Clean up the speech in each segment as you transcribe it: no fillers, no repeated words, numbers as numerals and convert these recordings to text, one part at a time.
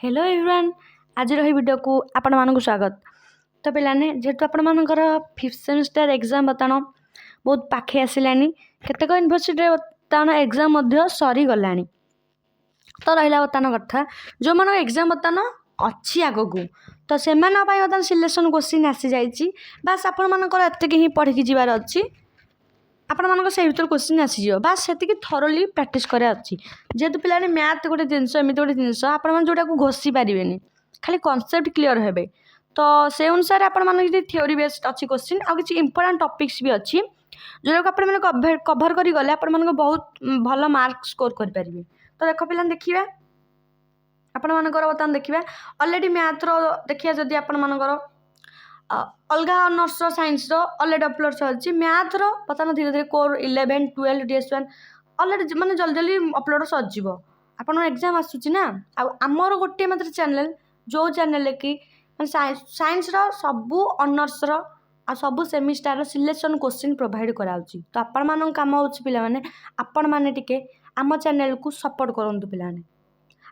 Hello everyone आज video को आपण मानक स्वागत। तो पिलाने जेहेतु आपण मानकर 5th सेमेस्टर एग्जाम बताण बहुत पाखे आसिलानी केतेक यूनिवर्सिटी बताण एग्जाम सरी गलानी। तो रहा बताण कथा जो मान एग्जाम बताण अच्छी आगू तो से बर्तमान सिलेक्शन क्वेश्चन आसी जाइए बास आपण मानकर एतिक ही पढ़ी जीवार अच्छी आपण मानक से भर क्वेश्चन आसीज बास से थरोली प्राक्ट करार अच्छी जेहेतु पिलाने मैथ गोटे जिनस एमती गोटे जिनस आपण जोटा घोषी पारे खाली कनसेप्ट क्लीयर हे तो से अनुसार आपण थ्योरी बेस्ड अच्छी क्वेश्चन आ कि इंपोर्टाट टॉपिक्स भी अच्छी जोटा को आपने कभर कर गले आपण बहुत भल मार्क स्कोर करेंगे। तो देख पिला देखा आपण मानकर बर्तमान देखा अलरेडी मैथ्र देखिए जदि आपण मानकर अलग ऑनर्स साइंस अलरेडी अपलोड चलती मैथ्र बर्तमान धीरे धीरे कोर 11 12 DS1 अलरेडी माने जल्दी जल्दी अपलोड सजीव आपण एग्जाम आसूची ना आमर गोटे मात्र चैनल जो चैनल कि साइंस सबू ऑनर्स सबू सेमिस्टर सिलेक्शन क्वेश्चन प्रोवाइड कराउची। तो आपण मान काम होची पिला माने आपण माने टिके आम चैनल को सपोर्ट करंतु पिलाने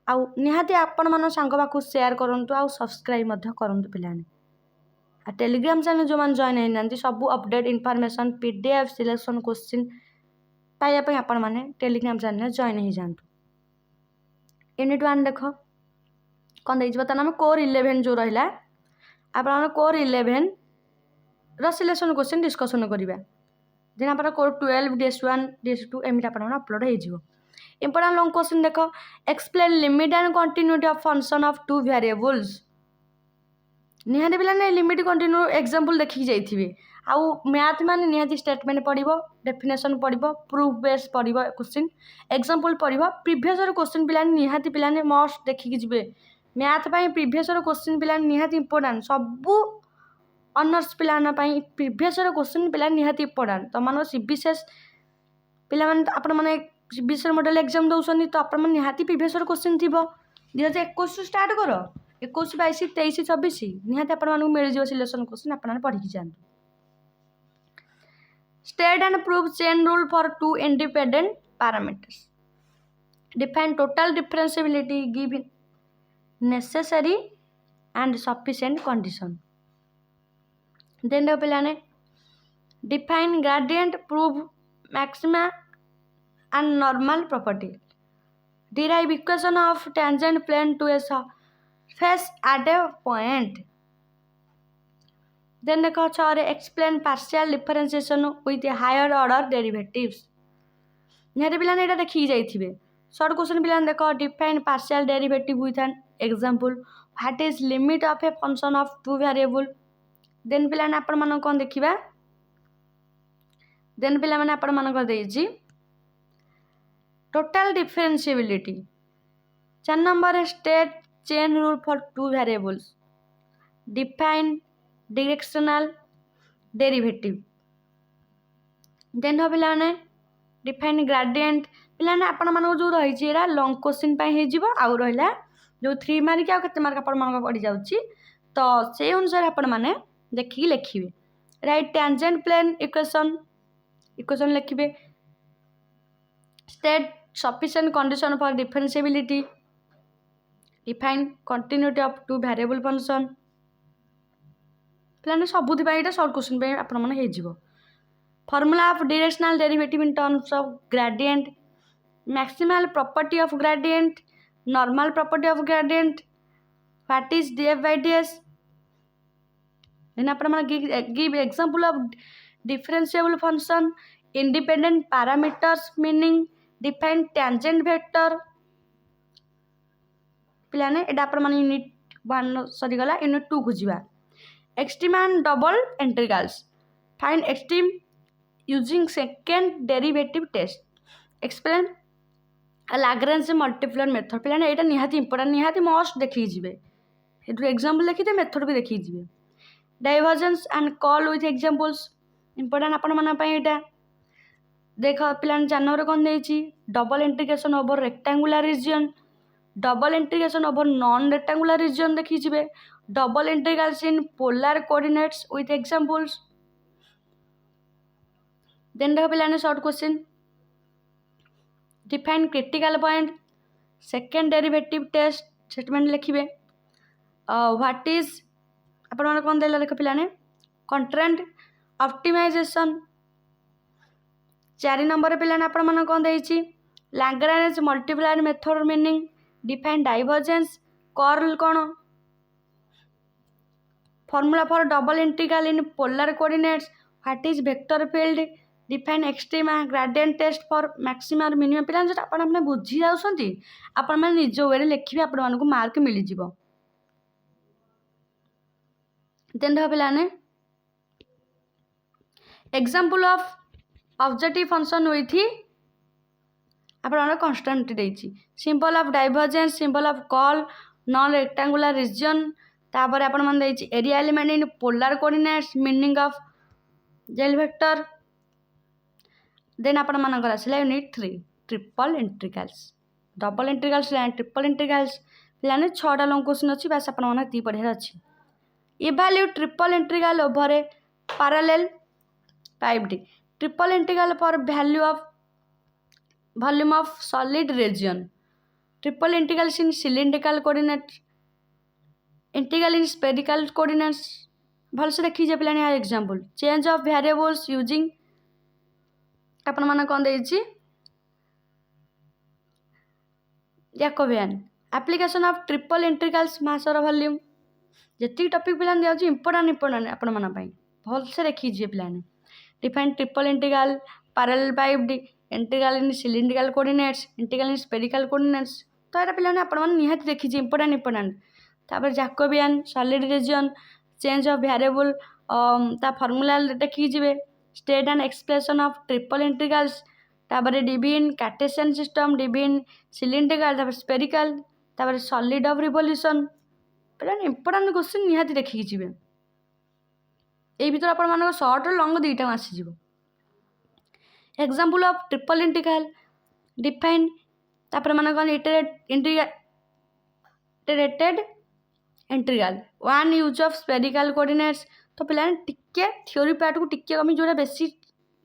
आउ निहाती आपण मान सांग पाखु शेयर करंतु आउ सब्सक्राइब मध्य करंतु पिलाने। टेलीग्राम चैनल जो मैंने जॉइन होना सब update information PDF selection question पाइबापी आपण मैंने टेलीग्राम चैनल जॉइन हो जातु। यूनिट 1 देख कौन देखिए बता आम कोर 11 जो रहा आप कोर 11 सिलेक्शन क्वेश्चन डिस्कसन करवा देन आप कोर 12 DS1 DS2 एमती आप अपलोड हो इंपोर्टाट लॉन्ग क्वेश्चन देख explain limit and continuity of function of two variables निहाती पिलाने लिमिट कंटिन्यू एग्जांपल देखिक जाइए आउ मैथ मान निहाती स्टेटमेंट पढ़ो डेफिनेशन पढ़ो प्रूफ बेस पढ़ो क्वेश्चन एग्जांपल पढ़ो प्रीवियस क्वेश्चन पिलाने निहाती पिलाने मस्ट देखिक जी मैथ प्रीवियस क्वेश्चन पिलाने निहाती इंपोर्टाट सबू ऑनर्स पिलाना प्रीवियस क्वेश्चन पिलाने निहाती इंपोर्टाट तो मान सीबीएसएस पिला आपण मैंने सीबीएसई मॉडल एग्जाम दौरान तो आप निहाती प्रीवियस क्वेश्चन थी 2021 स्टार्ट कर 21 22 23 24 निहाती आपको मिल जाए सिलेक्शन क्वेश्चन आपने पढ़ी जातु। State and prove chain rule for two independent parameters define total differentiability give necessary and sufficient condition then पिलाने define gradient prove maxima and normal property derive equation of tangent plane to a face at a point then देखो explain partial differentiation with a higher order derivatives निहाती पिलाने एटा देखि जाइथिबे short question पिलाने देखो define partial derivative with an example what is limit of a function of two variable then पिलाने आपण मन कोन देखिबा then पिला माने आपण मन को देछि total differentiability 4 number state chain rule for two variables define directional derivative then पिलाने define gradient पिलाने आपण मानको जो रही छी एरा लॉन्ग क्वेश्चन पय हे जीवो आउ रहला जो 3 मार्क आ केते मार्क आपण मानको पड़ी जाउची तो से अनुसार आपण माने देखि लिखिबे राइट टेंजेंट प्लेन इक्वेशन लिखिबे state sufficient condition for differentiability define continuity of two variable function पिलाने सबुथि एटा शॉर्ट क्वेश्चन पे आपण माने हे जीवो formula of directional derivative in terms of gradient maximal property of gradient normal property of gradient what is df by ds then आपण माने give example of differentiable function independent parameters meaning define tangent vector पिलाने एटा आपण माने unit 1 सरी गला unit 2 खुजिबा extreme and double integrals find extreme using second derivative test explain Lagrange multiplier method पिलाने एटा निहाती इंपोर्टेंट निहाती मस्ट देखि जिवे एटु एग्जांपल देखि दे मेथड भी देखि जिवे divergence and curl with examples important आपण माने पय एटा देख पिलाने 4 नंबर कौन देछि double integration over rectangular region double integration over non rectangular region देखि जिवे double integrals in polar coordinates with examples then देख पिलाने short question define critical point second derivative test statement लिखिए व्हाट इज आपण मैंने कौन देला देख पिलाने कंटेंट ऑप्टिमाइजेशन 4 नंबर पिलाने आपण मैंने कौन देइछि Lagrange multiplier method meaning define divergence curl कौन formula for double integral in polar coordinates what is vector field define extrema gradient test for maximum और मिनिमम पिला जो आपण मैंने बुझी जाउछंती आपण मैंने निज वे लिखिबे आपण मानकु मार्क मिल जिवो देन पिलाने example of objective function with आपण कांस्टेंट देछि symbol of divergence symbol of curl non rectangular region तापर आपण मन देछि area element in polar coordinates meaning of del vector then आपण मानकर आसला unit 3 triple integrals double integrals and triple integrals पिलाने 6टा लॉन्ग क्वेश्चन अछि बस आपण मन ती पढिया अछि evaluate triple integral over a parallel 5D triple integral for value of volume of solid region triple integrals in cylindrical coordinate integral in spherical coordinates भल से देखिए पिलाने यार example change of variables using आपण माने कोन देछि Jacobian application of triple integrals mass और वॉल्यूम जति टॉपिक पिलाने दिया इंपोर्टेंट आपण माना पई भल से देखिए पिलाने define triple integral parallel 5D integral in cylindrical coordinates integral in spherical coordinates तो एटा पिलाने आपण माने निहाती देखिए इंपोर्टेंट तापर Jacobian solid region change of variable ता फार्मूला देखि जिवे state and expression of triple integrals तापर dv in Cartesian system dv in cylindrical तापर स्फेरिकल तापर सॉलिड ऑफ रिवोल्यूशन पिलाने इंपोर्टेंट क्वेश्चन निहाती देखि जिवे ए भीतर आपण मानको शॉर्ट और लॉन्ग दुईटा आसी जिवो example of triple integral define तापर मानको iterated integral one use of spherical coordinates तो पिलाने टिके थ्योरी पार्ट को टिके कमी जोड़ा बेसी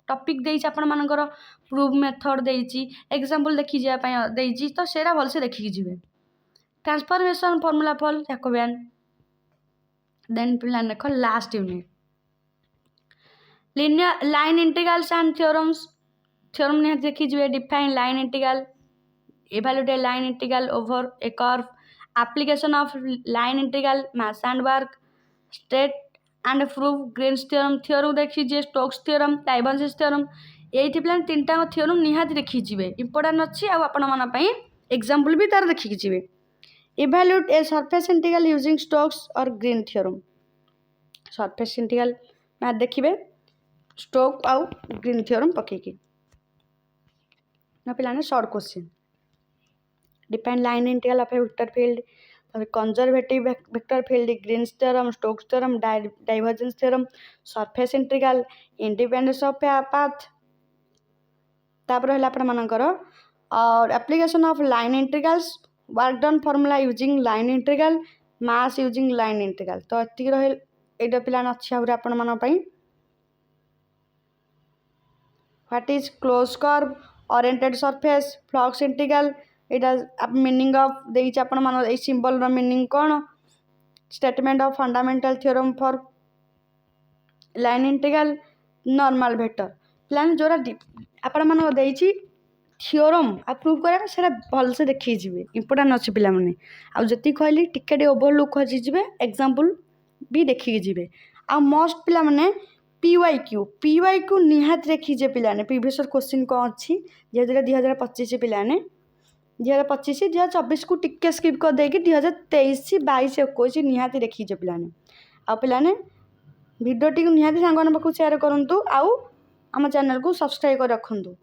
टॉपिक देइछि आपण मानकर प्रूफ मेथड देइछि एग्जांपल देखि जिया पय देइछि तो सेरा भल से देखि जिवे transformation formula for Jacobian then पिलाने देखो last unit linear line integrals and theorems theorem ने देखि जिवे define line integral evaluate a line integral over a curve application of line integral mass and work state and proof Green's theorem theorem देखी जे Stokes theorem divergence theorem एथि plan तीनटा theorem निहाती देखि जिवे important अछि आ आपण माना पई एग्जांपल भी तार देखि जिवे evaluate a surface integral using Stokes or Green theorem surface integral math देखिबे स्टोक आउ ग्रीन theorem पके की ना पिलाने short question define line integral of a vector field conservative vector field Green's theorem Stokes theorem divergence theorem surface integral independence of a path तापर हला आपण मानकर और application of line integrals work done formula using line integral mass using line integral तो एति रहल एटा पिलान अछि आउर आपण मान पई what is close curve oriented surface flux integral एटा मीनिंग ऑफ देइछ आपण मान ए सिंबल रो मीनिंग कोन statement of fundamental theorem for line integral normal vector plane जोरा आपण मान देइछ थ्योरम आ प्रूव करे सेरा भल से देखि जिवे इंपोर्टेंट अछि पिला माने आ जति कहली टिकेट ओवरलुक हो जिवे एग्जांपल भी देखि जिवे आ मोस्ट पिला माने पीवाईक्यू निहात देखि जे पिला ने प्रीवियस क्वेश्चन को अछि जे 2025 पिला ने 2025 2024 को टिके स्किप कर देगी 2023 22 21 निहाती देखी जे पिलाने आ पिलाने वीडियो टी निहाती सांगन पाखु शेयर करंतु आउ हम चैनल को सब्सक्राइब कर रखंतु।